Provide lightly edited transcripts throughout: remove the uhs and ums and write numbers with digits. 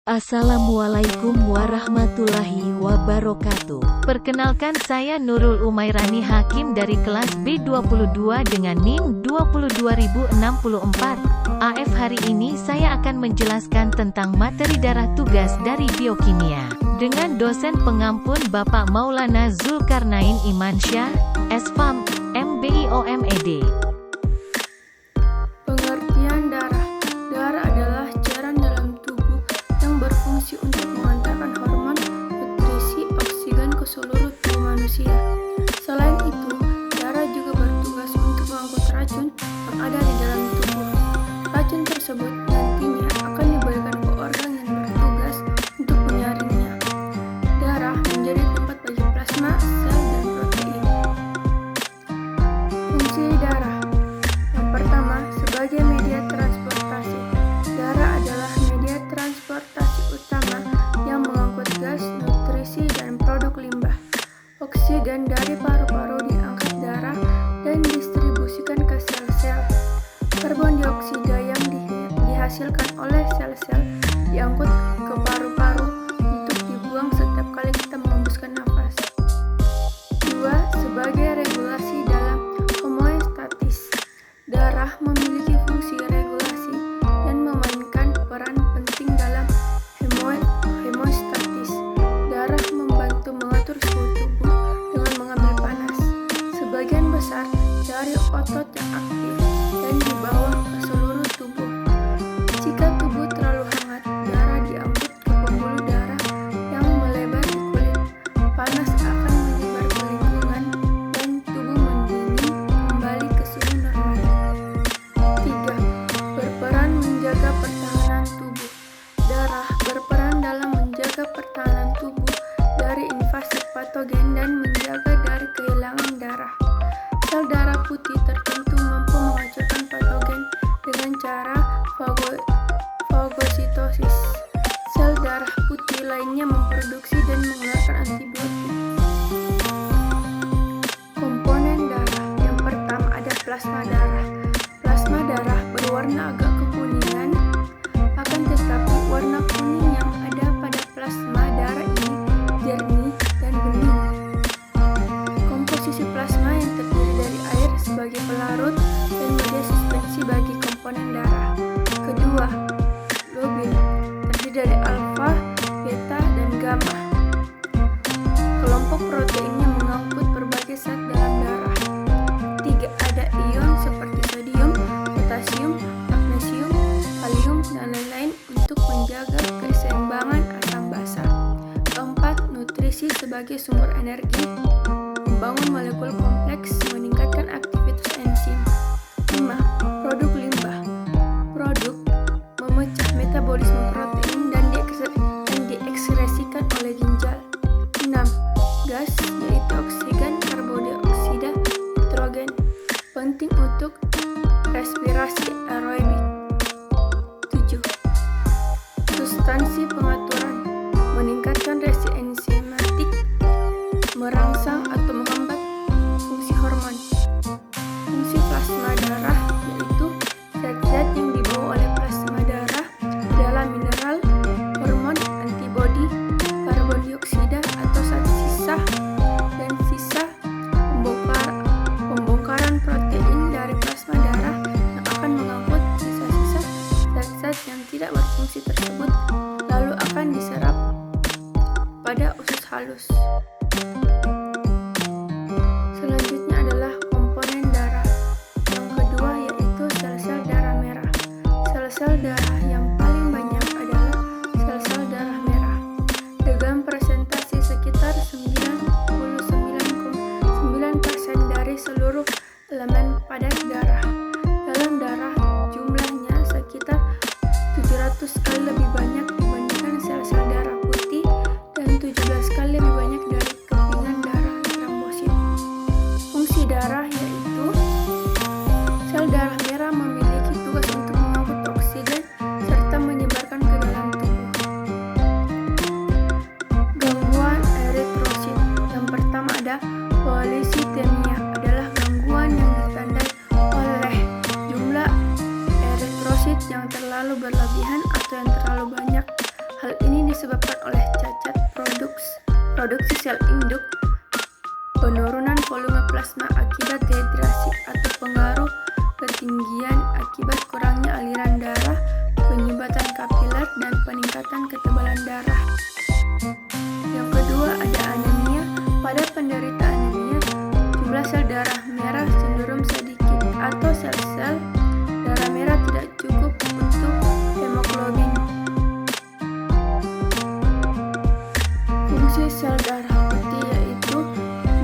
Assalamualaikum warahmatullahi wabarakatuh. Perkenalkan, saya Nurul Umairani Hakim dari kelas B22 dengan NIM 22064. AF hari ini saya akan menjelaskan tentang materi darah tugas dari biokimia dengan dosen pengampun Bapak Maulana Zulkarnain Imansyah, SPAM, MBIOMED. Pengertian darah. Darah adalah cairan dalam tubuh yang berfungsi untuk mengantarkan hormon, nutrisi, oksigen ke seluruh tubuh manusia. Selain itu, darah juga bertugas untuk mengangkut racun yang ada di dalam tubuh. Racun tersebut nantinya akan diberikan ke organ yang bertugas untuk menyaringnya. Darah menjadi tempat bagi plasma, sel, dan protein. Fungsi darah. Yang pertama, sebagai media transportasi. Darah adalah media transportasi utama yang mengangkut gas, nutrisi, dan produk limbah. Oksigen dari paru-paru diangkat darah dan didistribusikan ke sel-sel. Karbon dioksida yang dihasilkan oleh sel-sel diangkut ke paru-paru untuk dibuang setiap kali kita menghembuskan nafas. 2. Sebagai regulasi dalam homeostatis. Darah memiliki fungsi regulasi dan memainkan peran penting dalam homeostatis. Darah membantu mengatur suhu tubuh dengan mengambil panas. Sebagian besar dari otot yang aktif dan dibawa ke seluruh tubuh. Jika tubuh terlalu hangat, darah diangkut ke pembuluh darah yang melebar di kulit. Panas akan menyebar ke lingkungan dan tubuh mendingin kembali ke suhu normal. 3. Berperan menjaga pertahanan tubuh. Darah berperan dalam menjaga pertahanan tubuh dari invasi patogen dan menjaga dari kehilangan darah. Sel darah putih tertentu mampu menghancurkan patogen dengan cara fagositosis. Sel darah putih lainnya memproduksi dan mengeluarkan antibiotik. Komponen darah. Yang pertama ada plasma darah. Plasma darah berwarna agak kekuningan, akan tetapi warna kuning yang ada pada plasma darah ini jernih dan bening. Komposisi plasma yang terdiri dari air sebagai pelarut dan media suspensi bagi komponen darah. Kedua, globin terdiri dari alfa, beta, dan gamma. Kelompok proteinnya mengangkut berbagai zat dalam darah. 3. Ada ion seperti sodium, potasium, magnesium, kalium, dan lain-lain untuk menjaga keseimbangan asam basa. 4. Nutrisi sebagai sumber energi, membangun molekul kompleks, meningkatkan aktivitas enzim. 5. Produk limbah. Produk memecah metabolisme protein dan diekskresikan oleh ginjal. 6. Gas, yaitu oksigen, karbon dioksida, nitrogen, penting untuk respirasi aerobik. 7. Substansi pengaturan, meningkatkan reaksi enzimatik, merangsang atau menghambat fungsi hormon. Fungsi plasma darah yaitu zat-zat yang dibawa oleh plasma darah adalah mineral, hormon, antibodi, karbon dioksida atau zat sisa, dan sisa pembongkaran protein dari plasma darah yang akan mengangkut sisa-sisa zat-zat yang tidak berfungsi tersebut lalu akan diserap pada usus halus. Selanjutnya adalah komponen darah. Yang kedua yaitu sel-sel darah merah. Sel-sel darah yang paling banyak adalah sel-sel darah merah dengan presentasi sekitar 99,9% dari seluruh elemen padat darah. Dalam darah jumlahnya sekitar 700 kali lebih banyak dibandingkan sel-sel darah putih dan 17 kali lebih banyak dari kepingan Hal ini disebabkan oleh cacat produksi sel induk, penurunan volume plasma akibat dehidrasi atau pengaruh ketinggian akibat kurangnya aliran darah, penyumbatan kapiler, dan peningkatan ketebalan darah. Yang kedua ada anemia. Pada penderita anemia, jumlah sel darah merah cenderung sedikit atau sel-sel darah merah tidak cukup untuk hemoglobin. Fungsi sel darah putih yaitu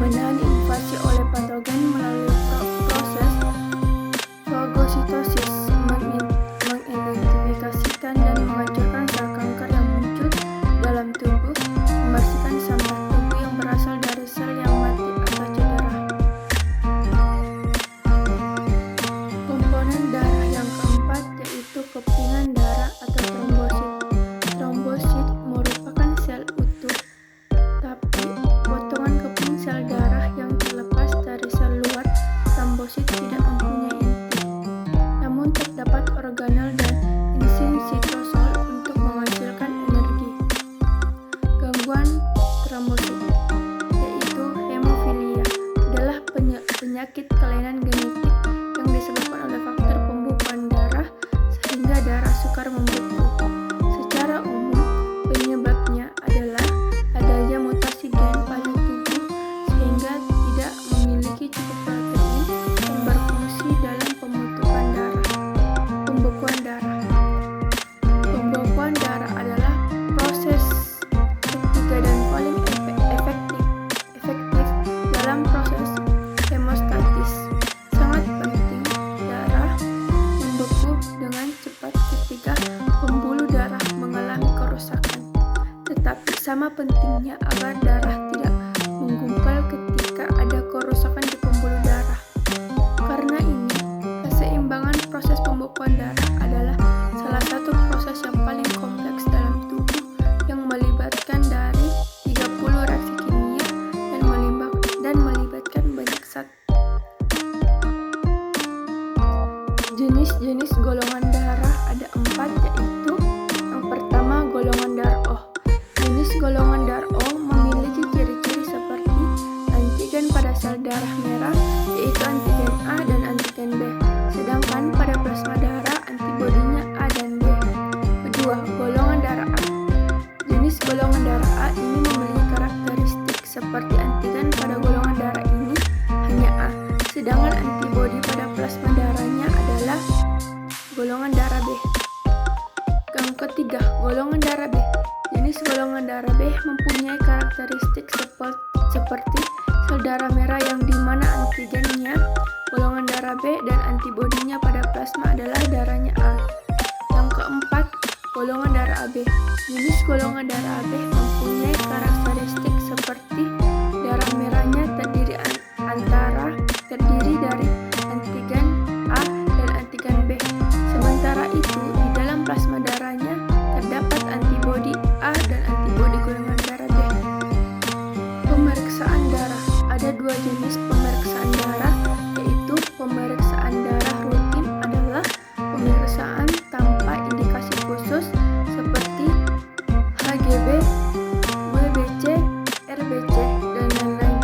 menahan invasi oleh patogen melalui proses fagositosis, mengidentifikasikan dan menghancurkan sel kanker yang muncul dalam tubuh, membersihkan sampah tubuh yang berasal dari sel yang mati atau cedera. Komponen darah yang keempat yaitu kepingan darah atau trombosit. Trombosit merupakan sel utuh, tapi potongan keping sel darah yang terlepas dari sel luar. Trombosit tidak mempunyai inti, namun terdapat organel dan enzim sitosol untuk menghasilkan energi. Gangguan trombosit, yaitu hemofilia, adalah penyakit kelainan genetik yang disebabkan oleh faktor pembukuan darah sehingga darah sukar membeku. Secara umum, penyebabnya adalah adanya mutasi gen pada tubuh sehingga tidak memiliki cukup protein yang berfungsi dalam pembentukan darah. Pembekuan darah. Pembekuan darah adalah proses ketiga dan paling efektif dalam proses hemostatis. Sangat penting darah membeku dengan cepat ketika pembuluh darah mengalami kerusakan. Tetapi sama pentingnya agar darah tidak menggumpal ketika ada kerusakan di pembuluh darah. Karena ini, keseimbangan proses pembekuan darah adalah salah satu proses yang paling kompleks dalam tubuh yang melibatkan dari 30 reaksi kimia dan melibatkan banyak zat. Jenis-jenis golongan darah ada 4, yaitu yang pertama golongan darah O. Jenis golongan darah O memiliki ciri-ciri seperti antigen pada sel darah merah, yaitu antigen A dan antigen B, sedangkan pada plasma darah antibodinya A dan B. Kedua, golongan darah A. Jenis golongan darah A ini memiliki karakteristik seperti antigen pada golongan darah ini hanya A, sedangkan antibodi pada plasma darahnya adalah golongan darah B. Yang ketiga, golongan darah B. Jenis golongan darah B mempunyai karakteristik seperti sel darah merah yang dimana antigennya golongan darah B dan antibodinya pada plasma adalah darahnya A. Yang keempat, golongan darah AB. Jenis golongan darah AB mempunyai karakteristik seperti darah merahnya terdiri dari antigen A dan antigen B. Sementara itu, di dalam plasma darahnya terdapat antibodi A dan antibodi golongan darah B. Pemeriksaan darah. Ada 2 jenis pemeriksaan darah, yaitu pemeriksaan darah rutin adalah pemeriksaan tanpa indikasi khusus seperti HGB, WBC, RBC, dan lain-lain.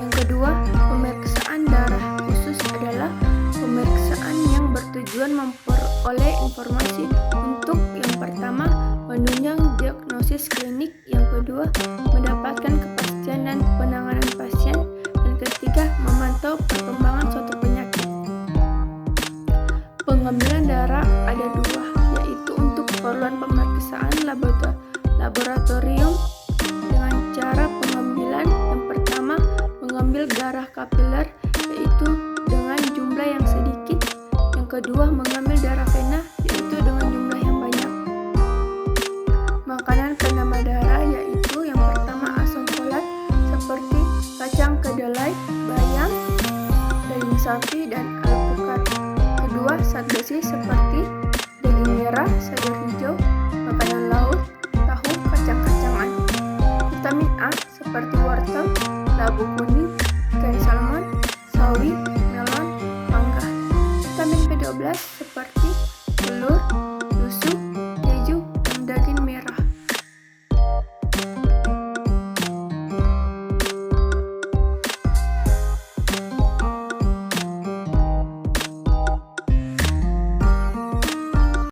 Yang kedua, pemeriksaan darah khusus adalah pemeriksaan yang bertujuan memperoleh informasi untuk yang pertama menunjang diagnosis klinik, yang kedua mendapatkan kepastian dan penanganan pasien, dan ketiga memantau perkembangan suatu penyakit. Pengambilan darah ada 2, yaitu untuk keperluan pemeriksaan laboratorium dengan cara pengambilan yang pertama mengambil darah kapiler, yaitu dengan jumlah yang sedikit. Yang kedua mengambil darah vena, yaitu dengan jumlah yang banyak. Makanan penambah darah yaitu yang pertama asam folat seperti kacang kedelai, bayam, daging sapi, dan alpukat. Kedua, zat besi seperti daging merah, sayur hijau,